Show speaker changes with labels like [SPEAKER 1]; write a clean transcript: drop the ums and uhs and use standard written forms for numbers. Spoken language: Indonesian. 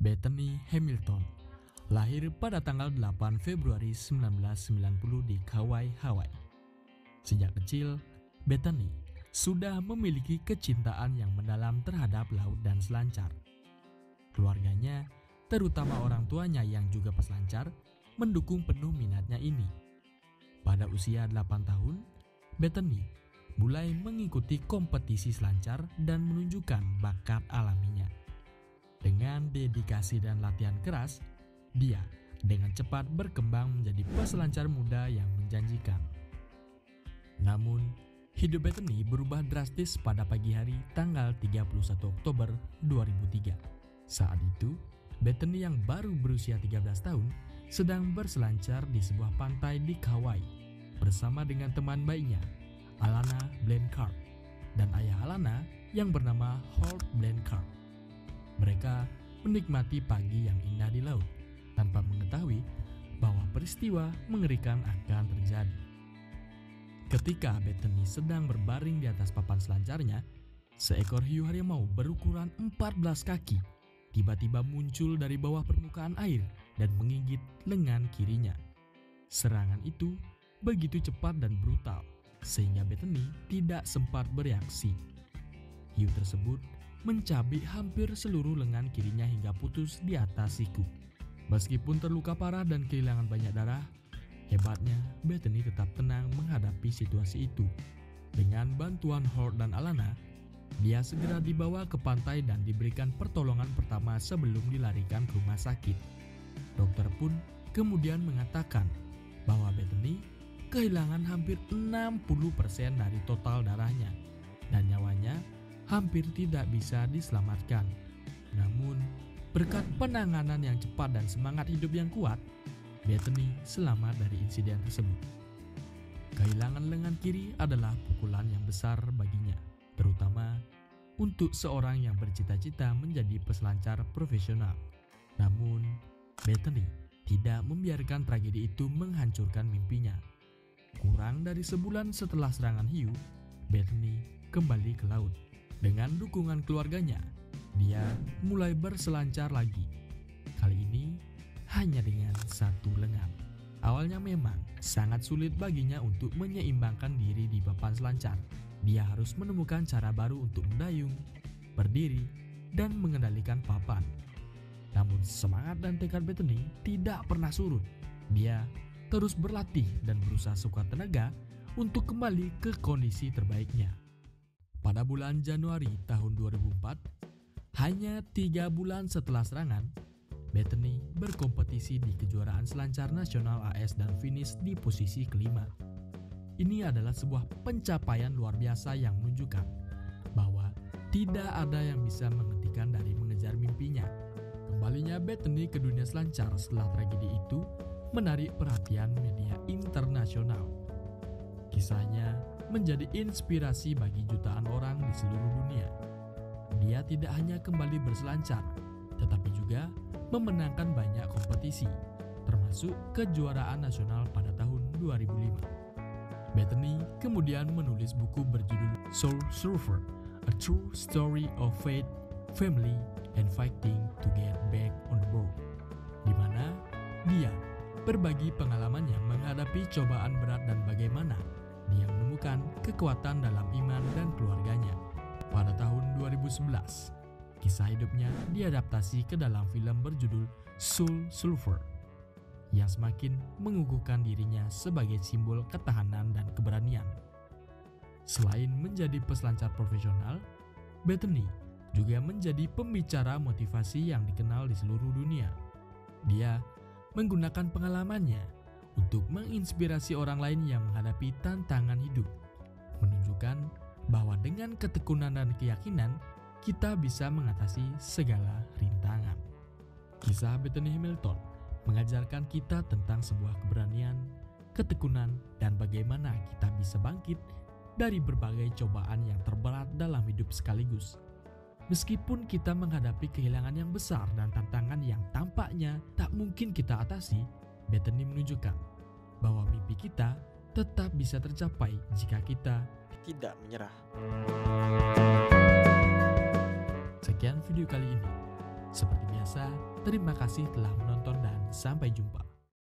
[SPEAKER 1] Bethany Hamilton lahir pada tanggal 8 Februari 1990 di Kauai, Hawaii. Sejak kecil, Bethany sudah memiliki kecintaan yang mendalam terhadap laut dan selancar. Keluarganya, terutama orang tuanya yang juga peselancar, mendukung penuh minatnya ini. Pada usia 8 tahun, Bethany mulai mengikuti kompetisi selancar dan menunjukkan bakat alaminya. Dengan dedikasi dan latihan keras, dia dengan cepat berkembang menjadi peselancar muda yang menjanjikan. Namun, hidup Bethany berubah drastis pada pagi hari tanggal 31 Oktober 2003. Saat itu, Bethany yang baru berusia 13 tahun sedang berselancar di sebuah pantai di Kauai bersama dengan teman baiknya, Alana Blanchard, dan ayah Alana yang bernama Holt Blanchard. Mereka menikmati pagi yang indah di laut tanpa mengetahui bahwa peristiwa mengerikan akan terjadi. Ketika Bethany sedang berbaring di atas papan selancarnya, seekor hiu harimau berukuran 14 kaki tiba-tiba muncul dari bawah permukaan air dan menggigit lengan kirinya. Serangan itu begitu cepat dan brutal sehingga Bethany tidak sempat bereaksi. Hiu tersebut mencabik hampir seluruh lengan kirinya hingga putus di atas siku. Meskipun terluka parah dan kehilangan banyak darah, hebatnya Bethany tetap tenang menghadapi situasi itu. Dengan bantuan Holt dan Alana, dia segera dibawa ke pantai dan diberikan pertolongan pertama sebelum dilarikan ke rumah sakit. Dokter pun kemudian mengatakan bahwa Bethany kehilangan hampir 60% dari total darahnya dan nyawanya hampir tidak bisa diselamatkan. Namun, berkat penanganan yang cepat dan semangat hidup yang kuat, Bethany selamat dari insiden tersebut. Kehilangan lengan kiri adalah pukulan yang besar baginya, terutama untuk seorang yang bercita-cita menjadi peselancar profesional. Namun, Bethany tidak membiarkan tragedi itu menghancurkan mimpinya. Kurang dari sebulan setelah serangan hiu, Bethany kembali ke laut. Dengan dukungan keluarganya, dia mulai berselancar lagi. Kali ini hanya dengan satu lengan. Awalnya memang sangat sulit baginya untuk menyeimbangkan diri di papan selancar. Dia harus menemukan cara baru untuk mendayung, berdiri, dan mengendalikan papan. Namun semangat dan tekad Bethany tidak pernah surut. Dia terus berlatih dan berusaha sekuat tenaga untuk kembali ke kondisi terbaiknya. Pada bulan Januari tahun 2004, hanya 3 bulan setelah serangan, Bethany berkompetisi di kejuaraan selancar nasional AS dan finish di posisi kelima. Ini adalah sebuah pencapaian luar biasa yang menunjukkan bahwa tidak ada yang bisa menghentikan dari mengejar mimpinya. Kembalinya Bethany ke dunia selancar setelah tragedi itu menarik perhatian media internasional. Kisahnya menjadi inspirasi bagi jutaan orang di seluruh dunia. Dia tidak hanya kembali berselancar, tetapi juga memenangkan banyak kompetisi, termasuk kejuaraan nasional pada tahun 2005. Bethany kemudian menulis buku berjudul Soul Surfer, A True Story of Faith, Family, and Fighting to Get Back on the Board, di mana dia berbagi pengalamannya menghadapi cobaan berat dan bagaimana dia menemukan kekuatan dalam iman dan keluarganya. Pada tahun 2011, kisah hidupnya diadaptasi ke dalam film berjudul Soul Surfer yang semakin mengukuhkan dirinya sebagai simbol ketahanan dan keberanian. Selain menjadi peselancar profesional, Bethany juga menjadi pembicara motivasi yang dikenal di seluruh dunia. Dia menggunakan pengalamannya untuk menginspirasi orang lain yang menghadapi tantangan hidup, menunjukkan bahwa dengan ketekunan dan keyakinan, kita bisa mengatasi segala rintangan. Kisah Bethany Hamilton mengajarkan kita tentang sebuah keberanian, ketekunan, dan bagaimana kita bisa bangkit dari berbagai cobaan yang terberat dalam hidup sekaligus. Meskipun kita menghadapi kehilangan yang besar dan tantangan yang tampaknya tak mungkin kita atasi, Bethany menunjukkan bahwa mimpi kita tetap bisa tercapai jika kita
[SPEAKER 2] tidak menyerah.
[SPEAKER 1] Sekian video kali ini. Seperti biasa, terima kasih telah menonton dan sampai jumpa.